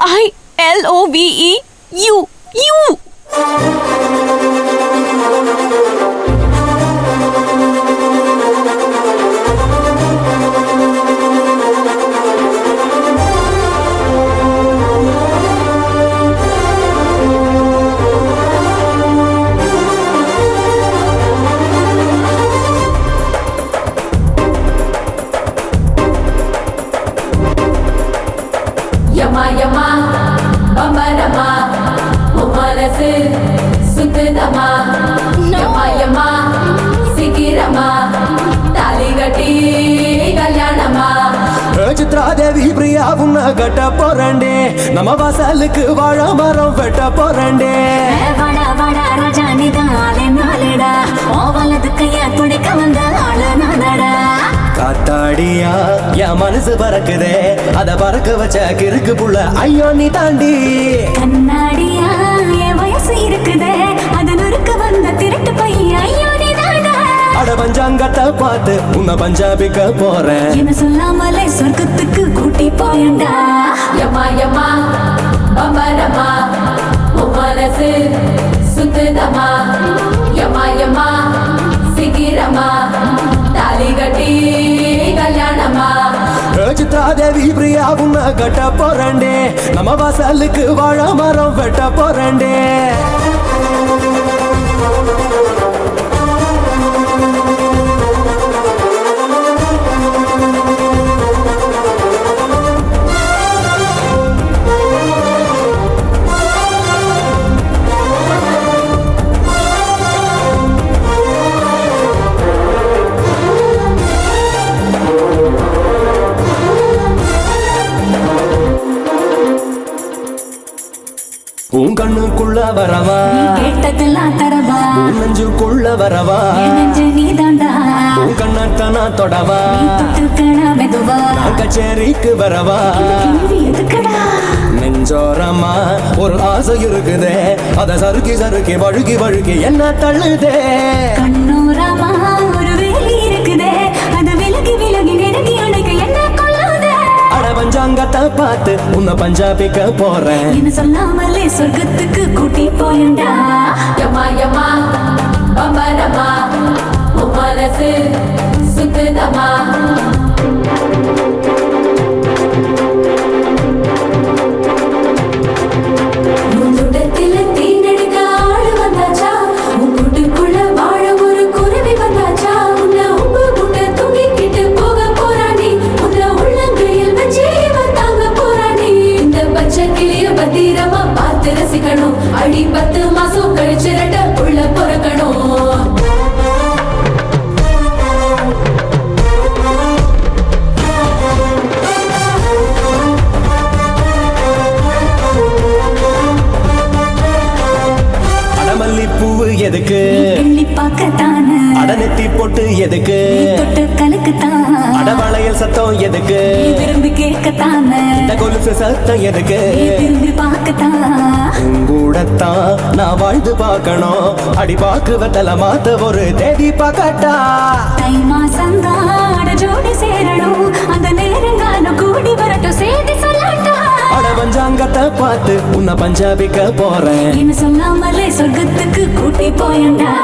ILOVE you. Yama yama, bamba rama, mumalasu sutudama. Yama yama, sikirama, tali gatti kalyanama. Chitradevi Priya உன்ன கட்ட போறண்டே நம்ம வாசலுக்கு வாழ மரம் வெட்ட போறண்டே வாடா வாடா ராஜா நிதாலே நாளடா ஓவலது கையா துடைக்க வந்த ஆளு நானடா காத்தாடியா என் மனசு பறக்குதே அத பறக்க வச்ச கிறுக்கு புள்ள ஐயோ நீ தாண்டி கண்ணாடியா என் வயசு இருக்குதே அது நொறுக்க வந்த திருட்டு பையன் ஐயோ நீ தாண்டா அட பஞ்சாங்கத்தை பார்த்து உன்னை பஞ்சாபிக்க போறேன் என்ன சொல்லாமலே சொர்க்கத்துக்கு கூட்டி போயண்டா Yama yama, bamba rama, mumalasu sutudama. Yama yama, sikirama, tali gatti kalyanama. Chitradevi Priya உன்ன கட்ட போறண்டே நம்ம வாசலுக்கு வாழ மரம் வெட்ட போறண்டே உன் கண்ணுக்குள்ள வரவா கேட்டதெல்லாம் தரவா உன் நெஞ்சுக்குள்ள வரவா என் நெஞ்சு நீ தாண்டா உன் கண்ணத்தனா தொடவா தொட்டுக்கடா மெதுவா நான் கச்சேரிக்கு வரவா கேள்வி எதுக்கடா நெஞ்சோரமா ஒரு ஆசை இருக்குதே அத சறுக்கி சறுக்கி வழுக்கி வழுக்கி என்ன தள்ளுதே கண்ணூரமா ஒரு வேலி இருக்குதே அது விலகி விலகி நெருங்கி அணைக்க என்ன கொள்ளுதே அட பஞ்சாங்கத்தை பார்த்து உன்னை பஞ்சாபிக்க போறேன் என்ன சொல்லாமலே சொர்க்கத்துக்கு கூட்டி போயண்டா Yama yama, bamba rama, mumalasu sutudama. முதுடத்தில தீண்டெடுக்க ஆளு வந்தாச்சா உன் கூட்டுக்குள்ள வாழ ஒரு குருவி வந்தாச்சா உன்னை உப்பு முட்டை தூக்கிக்கிட்டு போக போறானி உன்னை உள்ளங்கையில் வச்சு இவன் தாங்க போறானி இந்த பச்சை கிளிய பத்திரமா பார்த்து ரசிக்கணும் அடி 10 மாசம் கழிச்சு ரெட்ட புள்ள பிறக்கணும் அடமல்லி பூவு எதுக்கு எண்ணி பார்க்கத்தானே அடநெத்தி போட்டு எதுக்கு தொட்டு கலக்குத்தான் அடவளையல் சத்தம் எதுக்கு விரும்பி கேட்கத்தானே இந்த கொலுசு சத்தம் எதுக்கு திரும்பி பார்க்கத்தான் உங்கூடத்தான் நான் வாழ்ந்து பார்க்கணும் அடி பாக்கு வெத்தல மாத்த ஒரு தேதி பார்க்கட்டா தை மாசங்காட ஜோடி சேரணும் அந்த நேரங்காலம் கூடி வரட்டும் சேர்த்து சொல்லட்டா அட பஞ்சாங்கத்தை பார்த்து உன்னை பஞ்சாபிக்க போறேன் என்ன சொல்லாமலே சொர்க்கத்துக்கு கூட்டி போயண்டா